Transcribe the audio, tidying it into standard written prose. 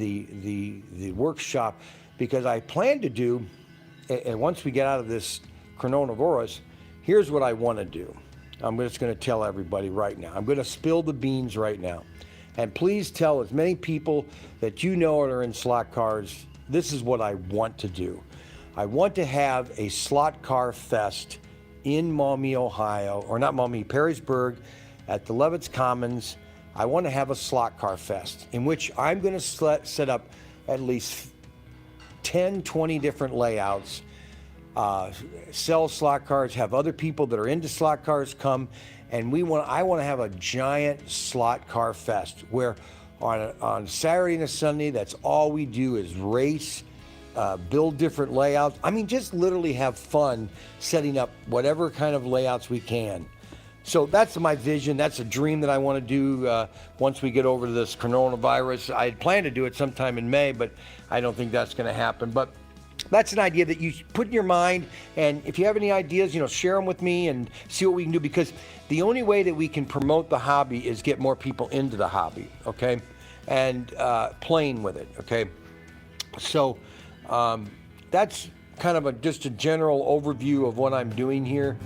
the workshop, because I plan to do, and once we get out of this coronavirus, here's what I want to do. I'm just going to tell everybody right now. I'm going to spill the beans right now. And please tell as many people that you know that are in slot cars, this is what I want to do. I want to have a slot car fest in Maumee, Ohio, or not Maumee, Perrysburg, at the Levitt's Commons. I want to have a slot car fest in which I'm going to set up at least 10, 20 different layouts, sell slot cars, have other people that are into slot cars come, and I want to have a giant slot car fest where on Saturday and a Sunday, that's all we do is race, build different layouts. I mean, just literally have fun setting up whatever kind of layouts we can. So that's my vision. That's a dream that I want to do once we get over to this coronavirus. I had planned to do it sometime in May, but I don't think that's going to happen. But that's an idea that you put in your mind, and if you have any ideas, share them with me and see what we can do, because the only way that we can promote the hobby is get more people into the hobby, okay, and playing with it, okay. So that's kind of just a general overview of what I'm doing here.